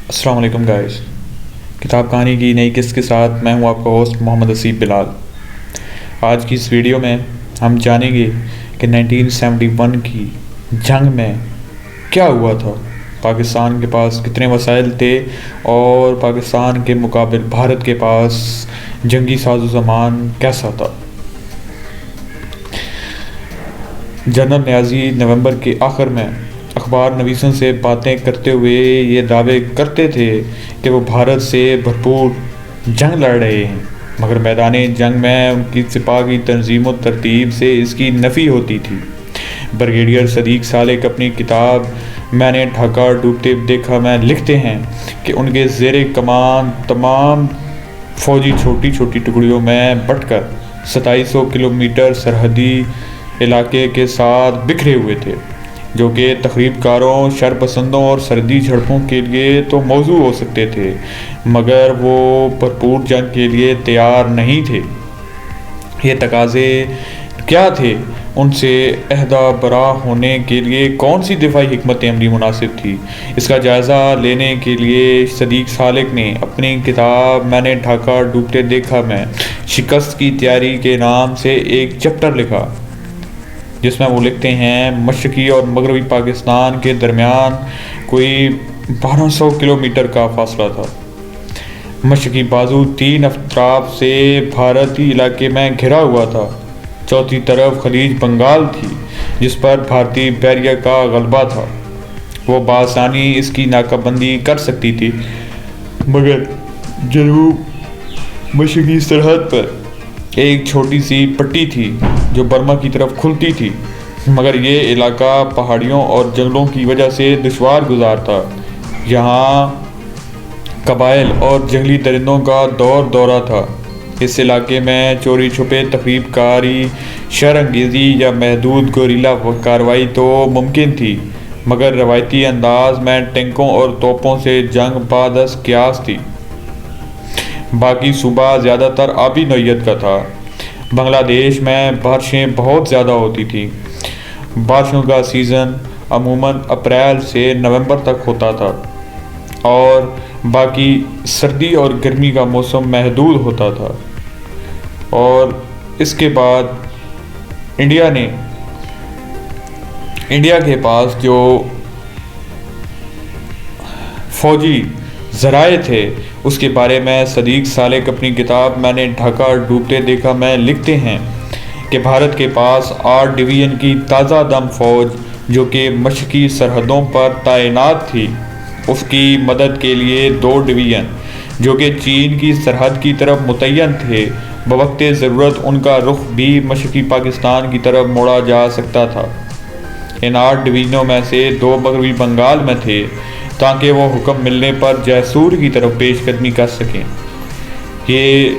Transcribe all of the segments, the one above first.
السلام علیکم گائز، کتاب کہانی کی نئی قسط کے ساتھ میں ہوں آپ کا ہوسٹ محمد اسیب بلال۔ آج کی اس ویڈیو میں ہم جانیں گے کہ 1971 کی جنگ میں کیا ہوا تھا، پاکستان کے پاس کتنے وسائل تھے اور پاکستان کے مقابل بھارت کے پاس جنگی ساز و سامان کیسا تھا۔ جنرل نیازی نومبر کے آخر میں اخبار نویسوں سے باتیں کرتے ہوئے یہ دعوے کرتے تھے کہ وہ بھارت سے بھرپور جنگ لڑ رہے ہیں، مگر میدان جنگ میں ان کی سپاہ کی تنظیم و ترتیب سے اس کی نفی ہوتی تھی۔ بریگیڈیئر صدیق سالک اپنی کتاب میں نے ڈھاکہ ڈوبتے دیکھا میں لکھتے ہیں کہ ان کے زیر کمان تمام فوجی چھوٹی چھوٹی ٹکڑیوں میں بٹ کر 2700 کلومیٹر سرحدی علاقے کے ساتھ بکھرے ہوئے تھے، جو کہ تخریب کاروں، شر پسندوں اور سرحدی جھڑپوں کے لیے تو موزوں ہو سکتے تھے، مگر وہ بھرپور جنگ کے لیے تیار نہیں تھے۔ یہ تقاضے کیا تھے؟ ان سے عہدہ برا ہونے کے لیے کون سی دفاعی حکمت عملی مناسب تھی؟ اس کا جائزہ لینے کے لیے صدیق سالک نے اپنی کتاب میں نے ڈھاکہ ڈوبتے دیکھا میں شکست کی تیاری کے نام سے ایک چیپٹر لکھا، جس میں وہ لکھتے ہیں مشرقی اور مغربی پاکستان کے درمیان کوئی 1200 کلومیٹر کا فاصلہ تھا۔ مشرقی بازو 3 اطراف سے بھارتی علاقے میں گھرا ہوا تھا، چوتھی طرف خلیج بنگال تھی جس پر بھارتی بحریہ کا غلبہ تھا۔ وہ بآسانی اس کی ناکہ بندی کر سکتی تھی، مگر جنوب مشرقی سرحد پر ایک چھوٹی سی پٹی تھی جو برما کی طرف کھلتی تھی، مگر یہ علاقہ پہاڑیوں اور جنگلوں کی وجہ سے دشوار گزار تھا۔ یہاں قبائل اور جنگلی درندوں کا دورہ تھا۔ اس علاقے میں چوری چھپے تخریب کاری، شر انگیزی یا محدود گوریلا کارروائی تو ممکن تھی، مگر روایتی انداز میں ٹینکوں اور توپوں سے جنگ بعد قیاس تھی۔ باقی صوبہ زیادہ تر آبی نوعیت کا تھا۔ بنگلہ دیش میں بارشیں بہت زیادہ ہوتی تھیں۔ بارشوں کا سیزن عموماً اپریل سے نومبر تک ہوتا تھا، اور باقی سردی اور گرمی کا موسم محدود ہوتا تھا۔ اور اس کے بعد انڈیا کے پاس جو فوجی ذرائع تھے اس کے بارے میں صدیق سالک اپنی کتاب میں نے ڈھاکہ ڈوبتے دیکھا میں لکھتے ہیں کہ بھارت کے پاس 8 ڈویژن کی تازہ دم فوج جو کہ مشرقی سرحدوں پر تعینات تھی، اس کی مدد کے لیے 2 ڈویژن جو کہ چین کی سرحد کی طرف متعین تھے، بوقت ضرورت ان کا رخ بھی مشرقی پاکستان کی طرف موڑا جا سکتا تھا۔ ان 8 ڈویژنوں میں سے 2 مغربی بنگال میں تھے تاکہ وہ حکم ملنے پر جیسور کی طرف پیش قدمی کر سکیں۔ یہ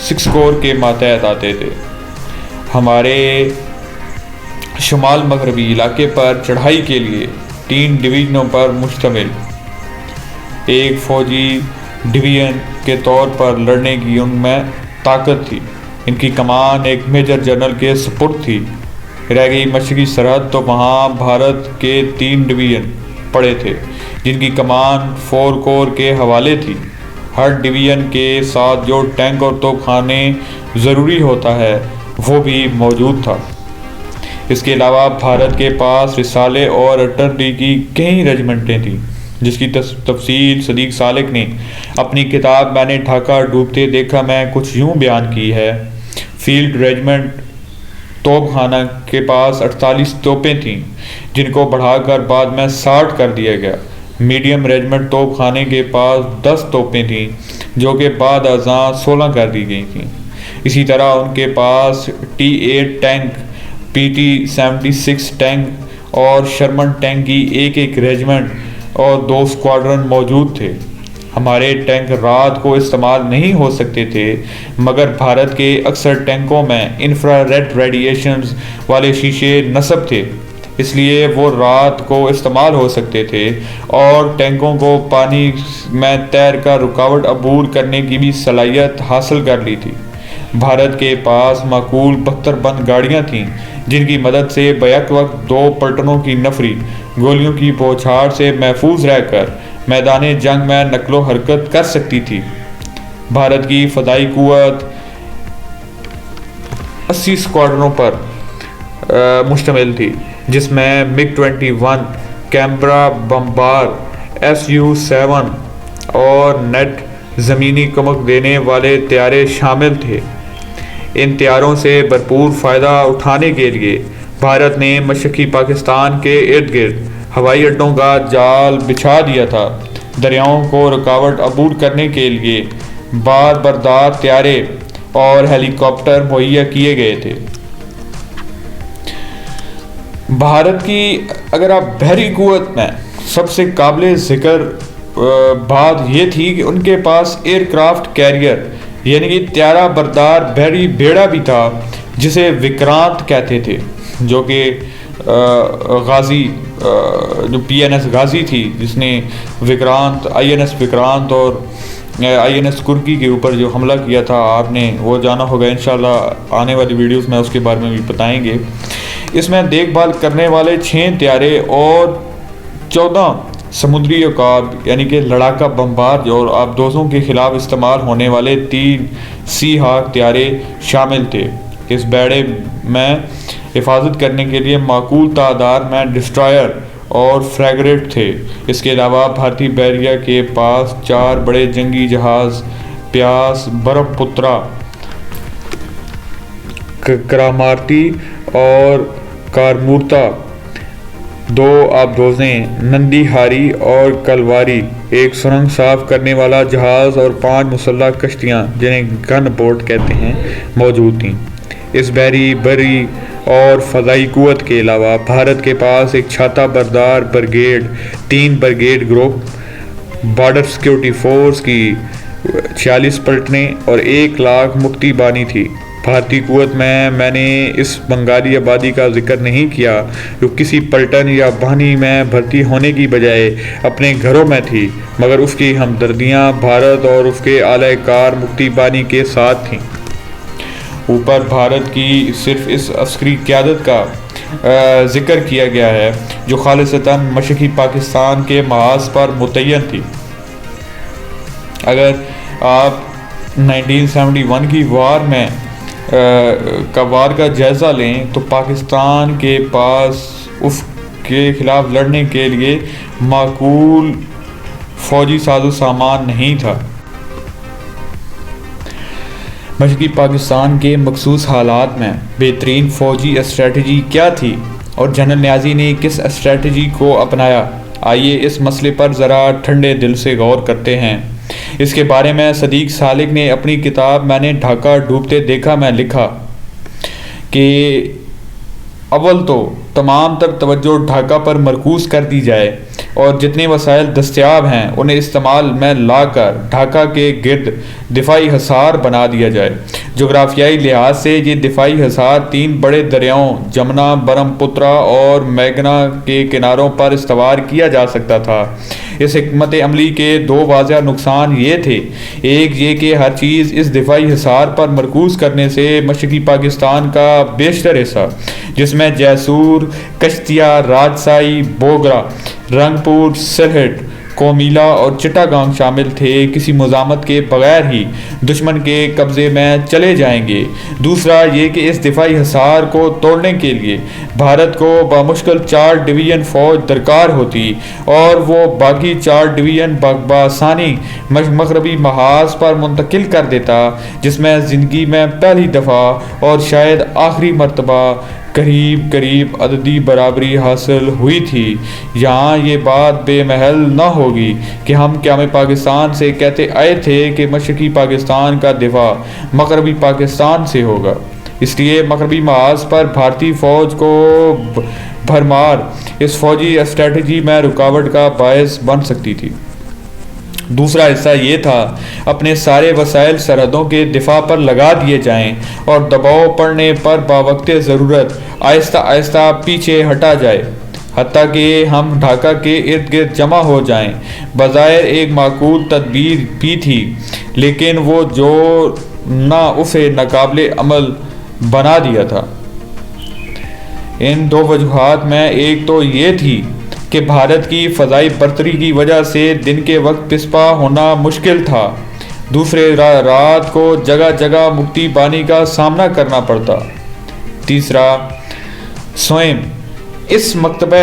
6 کور کے ماتحت آتے تھے۔ ہمارے شمال مغربی علاقے پر چڑھائی کے لیے 3 ڈویژنوں پر مشتمل ایک فوجی ڈویژن کے طور پر لڑنے کی ان میں طاقت تھی۔ ان کی کمان ایک میجر جنرل کے سپرد تھی۔ رہ گئی مشرقی سرحد تو وہاں بھارت کے 3 ڈویژن پڑے تھے جن کی کمان 4 کور کے حوالے تھی۔ ہر ڈویژن کے ساتھ جو ٹینک اور توپ خانے ضروری ہوتا ہے وہ بھی موجود تھا۔ اس کے علاوہ بھارت کے پاس رسالے اور ارٹلری کی کئی ریجمنٹیں تھیں، جس کی تفصیل صدیق سالک نے اپنی کتاب میں نے ڈھاکہ ڈوبتے دیکھا میں کچھ یوں بیان کی ہے۔ فیلڈ ریجمنٹ توپ خانہ کے پاس 48 توپیں تھیں جن کو بڑھا کر بعد میں 60 کر دیا گیا۔ میڈیم ریجمنٹ توپ خانے کے پاس 10 توپیں تھیں جو کہ بعد ازاں 16 کر دی گئی تھیں۔ اسی طرح ان کے پاس T8 ٹینک، PT-76 ٹینک اور شرمن ٹینک کی ایک ریجمنٹ اور 2 اسکواڈرن موجود تھے۔ ہمارے ٹینک رات کو استعمال نہیں ہو سکتے تھے، مگر بھارت کے اکثر ٹینکوں میں انفرا ریڈ ریڈیشنز والے شیشے نصب تھے، اس لیے وہ رات کو استعمال ہو سکتے تھے، اور ٹینکوں کو پانی میں تیر کر رکاوٹ عبور کرنے کی بھی صلاحیت حاصل کر لی تھی۔ بھارت کے پاس معقول بختر بند گاڑیاں تھیں جن کی مدد سے بیک وقت 2 پلٹنوں کی نفری گولیوں کی بوچھاڑ سے محفوظ رہ کر میدان جنگ میں نقل و حرکت کر سکتی تھی۔ بھارت کی فضائی قوت 80 اسکواڈرنوں پر مشتمل تھی، جس میں MiG-21 کیمبرا بمبار Su-7 اور نیٹ زمینی کمک دینے والے طیارے شامل تھے۔ ان طیاروں سے بھرپور فائدہ اٹھانے کے لیے بھارت نے مشرقی پاکستان کے ارد گرد ہوائی اڈوں کا جال بچھا دیا تھا۔ دریاؤں کو رکاوٹ عبور کرنے کے لیے بار بردار طیارے اور ہیلی کاپٹر مہیا کیے گئے تھے۔ بھارت کی اگر آپ بحری قوت میں سب سے قابل ذکر بات یہ تھی کہ ان کے پاس ایئر کرافٹ کیریئر یعنی کہ طیارہ بردار بحری بیڑا بھی تھا، جسے وکرانت کہتے تھے، جو کہ غازی جو PNS غازی تھی، جس نے وکرانت INS وکرانت اور INS کرکی کے اوپر جو حملہ کیا تھا، آپ نے وہ جانا ہوگا۔ انشاءاللہ آنے والی ویڈیوز میں اس کے بارے میں بھی بتائیں گے۔ اس میں دیکھ بھال کرنے والے 6 طیارے اور 14 سمندری عقاب یعنی کہ لڑاکا بمبار اور آبدوزوں کے خلاف استعمال ہونے والے 3 سی ہاک طیارے شامل تھے۔ اس بیڑے میں حفاظت کرنے کے لیے معقول تعداد میں ڈسٹرائر اور فریگیٹ تھے۔ اس کے علاوہ بھارتی بحریہ کے پاس 4 بڑے جنگی جہاز پیاس، برہم پترا، کرامارتی اور کارمورتا، 2 آبدوزیں نندی ہاری اور کلواری، ایک سرنگ صاف کرنے والا جہاز اور 5 مسلح کشتیاں جنہیں گن بوٹ کہتے ہیں موجود تھیں۔ اس بری اور فضائی قوت کے علاوہ بھارت کے پاس ایک چھاتہ بردار brigade, 3 brigade group, border security force کی 46 پلٹنیں اور 1 لاکھ مکتی بانی تھی۔ بھارتی قوت میں نے اس بنگالی آبادی کا ذکر نہیں کیا جو کسی پلٹن یا بانی میں بھرتی ہونے کی بجائے اپنے گھروں میں تھی، مگر اس کی ہمدردیاں بھارت اور اس کے اعلی کار مکتی بانی کے ساتھ تھیں۔ اوپر بھارت کی صرف اس عسکری قیادت کا ذکر کیا گیا ہے جو خالصتاً مشرقی پاکستان کے محاذ پر متعین تھی۔ اگر آپ 1971 کی وار کا جائزہ لیں تو پاکستان کے پاس اس کے خلاف لڑنے کے لیے معقول فوجی ساز و سامان نہیں تھا۔ مشرقی پاکستان کے مخصوص حالات میں بہترین فوجی اسٹریٹجی کیا تھی اور جنرل نیازی نے کس اسٹریٹجی کو اپنایا؟ آئیے اس مسئلے پر ذرا ٹھنڈے دل سے غور کرتے ہیں۔ اس کے بارے میں صدیق سالک نے اپنی کتاب میں نے ڈھاکہ ڈوبتے دیکھا میں لکھا کہ اول تو تمام تر توجہ ڈھاکہ پر مرکوز کر دی جائے اور جتنے وسائل دستیاب ہیں انہیں استعمال میں لا کر ڈھاکہ کے گرد دفاعی حصار بنا دیا جائے۔ جغرافیائی لحاظ سے یہ دفاعی حصار 3 بڑے دریاؤں جمنا، برہم پترا اور میگنا کے کناروں پر استوار کیا جا سکتا تھا۔ اس حکمت عملی کے 2 واضح نقصان یہ تھے، ایک یہ کہ ہر چیز اس دفاعی حصار پر مرکوز کرنے سے مشرقی پاکستان کا بیشتر حصہ جس میں جیسور، کشتیہ، راجسائی، بوگرا، رنگپور، سرہٹ، کومیلا اور چٹاگانگ شامل تھے، کسی مزاحمت کے بغیر ہی دشمن کے قبضے میں چلے جائیں گے۔ دوسرا یہ کہ اس دفاعی حصار کو توڑنے کے لیے بھارت کو بمشکل 4 ڈویژن فوج درکار ہوتی اور وہ باقی 4 ڈویژن بآسانی مغربی محاذ پر منتقل کر دیتا، جس میں زندگی میں پہلی دفعہ اور شاید آخری مرتبہ قریب عددی برابری حاصل ہوئی تھی۔ یہاں یہ بات بے محل نہ ہوگی کہ ہم قیام پاکستان سے کہتے آئے تھے کہ مشرقی پاکستان کا دفاع مغربی پاکستان سے ہوگا، اس لیے مغربی محاذ پر بھارتی فوج کو بھرمار اس فوجی اسٹریٹجی میں رکاوٹ کا باعث بن سکتی تھی۔ دوسرا حصہ یہ تھا اپنے سارے وسائل سرحدوں کے دفاع پر لگا دیے جائیں اور دباؤ پڑنے پر باوقت ضرورت آہستہ آہستہ پیچھے ہٹا جائے، حتیٰ کہ ہم ڈھاکہ کے ارد گرد جمع ہو جائیں۔ بظاہر ایک معقول تدبیر بھی تھی، لیکن وہ جو نہ اسے ناقابل عمل بنا دیا تھا۔ ان 2 وجوہات میں ایک تو یہ تھی کہ بھارت کی فضائی برتری کی وجہ سے دن کے وقت پسپا ہونا مشکل تھا، دوسرے رات کو جگہ جگہ مکتی بانی کا سامنا کرنا پڑتا۔ تیسرا، سوئم اس مکتبہ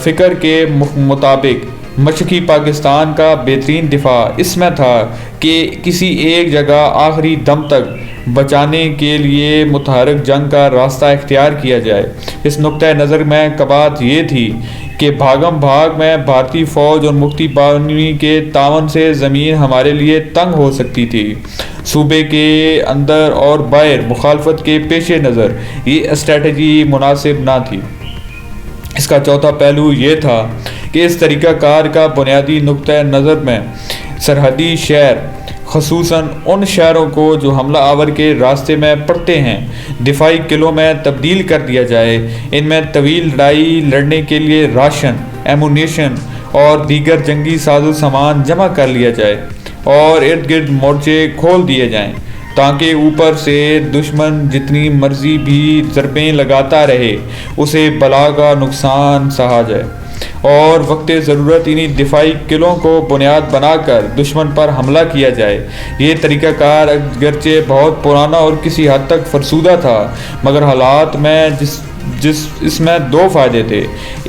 فکر کے مطابق مشرقی پاکستان کا بہترین دفاع اس میں تھا کہ کسی ایک جگہ آخری دم تک بچانے کے لیے متحرک جنگ کا راستہ اختیار کیا جائے۔ اس نقطۂ نظر میں بات یہ تھی کہ بھاگم بھاگ میں بھارتی فوج اور مکتی بانی کے تعاون سے زمین ہمارے لیے تنگ ہو سکتی تھی۔ صوبے کے اندر اور باہر مخالفت کے پیش نظر یہ اسٹریٹجی مناسب نہ تھی۔ اس کا چوتھا پہلو یہ تھا کہ اس طریقہ کار کا بنیادی نقطۂ نظر میں سرحدی شہر، خصوصاً ان شہروں کو جو حملہ آور کے راستے میں پڑتے ہیں، دفاعی قلعوں میں تبدیل کر دیا جائے۔ ان میں طویل لڑائی لڑنے کے لیے راشن، ایمونیشن اور دیگر جنگی ساز و سامان جمع کر لیا جائے اور ارد گرد مورچے کھول دیے جائیں تاکہ اوپر سے دشمن جتنی مرضی بھی ضربیں لگاتا رہے اسے بلا کا نقصان سہا جائے، اور وقت ضرورت انہی دفاعی قلعوں کو بنیاد بنا کر دشمن پر حملہ کیا جائے۔ یہ طریقہ کار اگرچہ بہت پرانا اور کسی حد تک فرسودہ تھا، مگر حالات میں اس میں دو فائدے تھے۔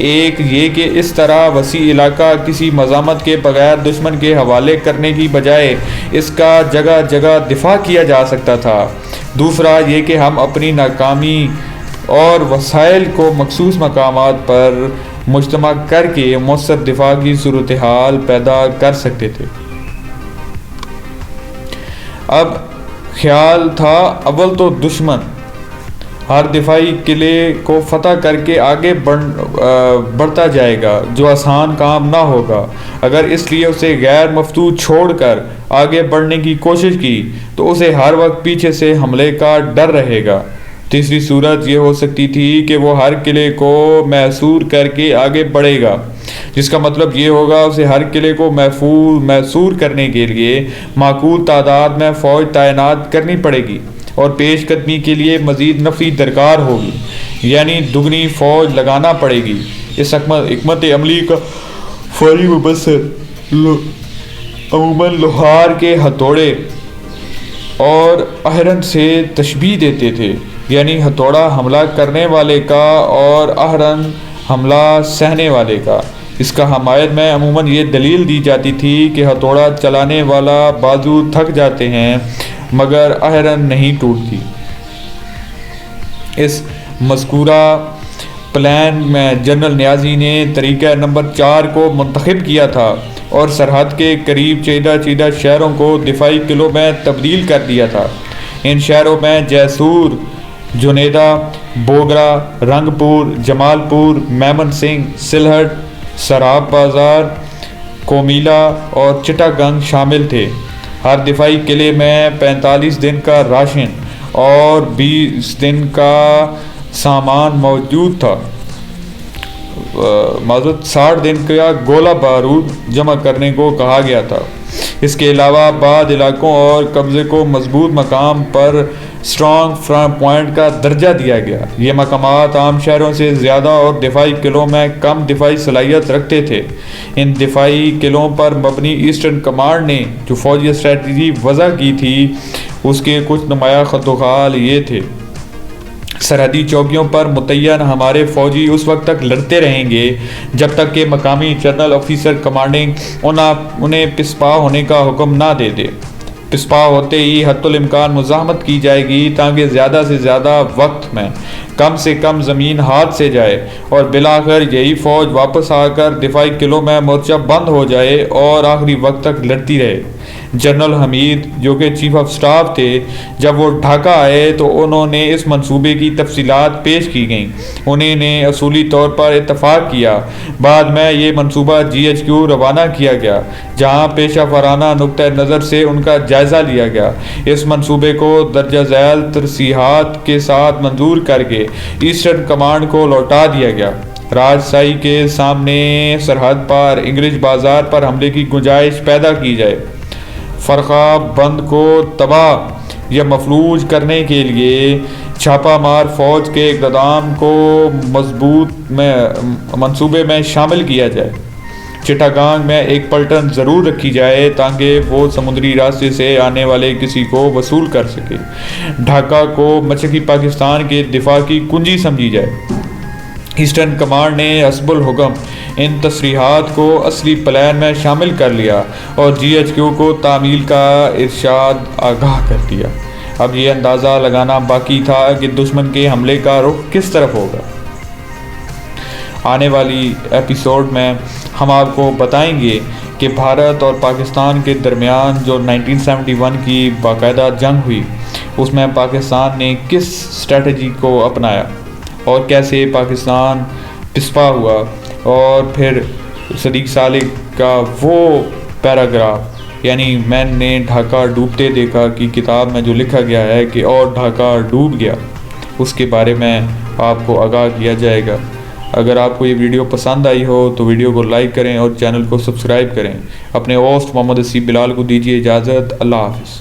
ایک یہ کہ اس طرح وسیع علاقہ کسی مزاحمت کے بغیر دشمن کے حوالے کرنے کی بجائے اس کا جگہ جگہ دفاع کیا جا سکتا تھا۔ دوسرا یہ کہ ہم اپنی ناکامی اور وسائل کو مخصوص مقامات پر مجتمع کر کے مؤثر دفاع کی صورتحال پیدا کر سکتے تھے۔ اب خیال تھا اول تو دشمن ہر دفاعی قلعے کو فتح کر کے آگے بڑھتا جائے گا، جو آسان کام نہ ہوگا۔ اگر اس لیے اسے غیر مفتوح چھوڑ کر آگے بڑھنے کی کوشش کی تو اسے ہر وقت پیچھے سے حملے کا ڈر رہے گا۔ تیسری صورت یہ ہو سکتی تھی کہ وہ ہر قلعے کو محصور کر کے آگے بڑھے گا، جس کا مطلب یہ ہوگا اسے ہر قلعے کو محصور کرنے کے لیے معقول تعداد میں فوج تعینات کرنی پڑے گی اور پیش قدمی کے لیے مزید نفری درکار ہوگی، یعنی دگنی فوج لگانا پڑے گی۔ اس حکمت عملی کا فوری مبصر عموماً لوہار کے ہتھوڑے اور اہرن سے تشبیہ دیتے تھے، یعنی ہتھوڑا حملہ کرنے والے کا اور اہرن حملہ سہنے والے کا۔ اس کا حمایت میں عموماً یہ دلیل دی جاتی تھی کہ ہتھوڑا چلانے والا بازو تھک جاتے ہیں مگر اہرن نہیں ٹوٹتی۔ اس مذکورہ پلان میں جنرل نیازی نے طریقہ نمبر 4 کو منتخب کیا تھا اور سرحد کے قریب چیدہ شہروں کو دفاعی قلعوں میں تبدیل کر دیا تھا۔ ان شہروں میں جیسور، جنیدہ، بوگرا، رنگ پور، جمال پور، میمن سنگھ، سلہٹ، سراب بازار، کومیلا اور چٹا گنگ شامل تھے۔ ہر دفاعی قلعے میں 45 دن کا راشن اور 20 دن کا سامان موجود تھا۔ 60 دن کا گولہ بارود جمع کرنے کو کہا گیا تھا۔ اس کے علاوہ بعض علاقوں اور قبضے کو مضبوط مقام پر اسٹرانگ فرنٹ پوائنٹ کا درجہ دیا گیا۔ یہ مقامات عام شہروں سے زیادہ اور دفاعی قلعوں میں کم دفاعی صلاحیت رکھتے تھے۔ ان دفاعی قلعوں پر مبنی ایسٹرن کمانڈ نے جو فوجی اسٹریٹجی وضع کی تھی اس کے کچھ نمایاں خط و خال یہ تھے: سرحدی چوکیوں پر متعین ہمارے فوجی اس وقت تک لڑتے رہیں گے جب تک کہ مقامی جنرل آفیسر کمانڈنگ انہیں پسپا ہونے کا حکم نہ دے دے۔ پسپا ہوتے ہی حتی الامکان مزاحمت کی جائے گی تاکہ زیادہ سے زیادہ وقت میں کم سے کم زمین ہاتھ سے جائے اور بالآخر یہی فوج واپس آ کر دفاعی قلعوں میں مورچہ بند ہو جائے اور آخری وقت تک لڑتی رہے۔ جنرل حمید جو کہ چیف آف سٹاف تھے، جب وہ ڈھاکہ آئے تو انہوں نے اس منصوبے کی تفصیلات پیش کی گئیں۔ انہیں نے اصولی طور پر اتفاق کیا۔ بعد میں یہ منصوبہ GHQ روانہ کیا گیا جہاں پیشہ ورانہ نقطۂ نظر سے ان کا جائزہ لیا گیا۔ اس منصوبے کو درجہ ذیل ترسیحات کے ساتھ منظور کر کے ایسٹرن کمانڈ کو لوٹا دیا گیا۔ راجسائی کے سامنے سرحد پر انگلش بازار پر حملے کی گنجائش پیدا کی جائے۔ فرقہ بند کو تباہ یا مفلوج کرنے کے لیے چھاپا مار فوج کے اقدام کو مضبوط منصوبے میں شامل کیا جائے۔ چٹاگانگ میں ایک پلٹن ضرور رکھی جائے تاکہ وہ سمندری راستے سے آنے والے کسی کو وصول کر سکے۔ ڈھاکہ کو مشرقی پاکستان کے دفاع کی کنجی سمجھی جائے۔ ایسٹرن کمانڈ نے حسب الحکم ان تصریحات کو اصلی پلان میں شامل کر لیا اور GHQ کو تعمیل کا ارشاد آگاہ کر دیا۔ اب یہ اندازہ لگانا باقی تھا کہ دشمن کے حملے کا رخ کس طرف ہوگا۔ آنے والی ایپیسوڈ میں ہم آپ کو بتائیں گے کہ بھارت اور پاکستان کے درمیان جو 1971 کی باقاعدہ جنگ ہوئی، اس میں پاکستان نے کس اسٹریٹجی کو اپنایا اور کیسے پاکستان پسپا ہوا، اور پھر صدیق صالح کا وہ پیراگراف، یعنی میں نے ڈھاکہ ڈوبتے دیکھا کی کتاب میں جو لکھا گیا ہے کہ اور ڈھاکہ ڈوب گیا، اس کے بارے میں آپ کو آگاہ کیا جائے گا۔ اگر آپ کو یہ ویڈیو پسند آئی ہو تو ویڈیو کو لائک کریں اور چینل کو سبسکرائب کریں۔ اپنے ہوسٹ محمد اسیب بلال کو دیجیے اجازت۔ اللہ حافظ۔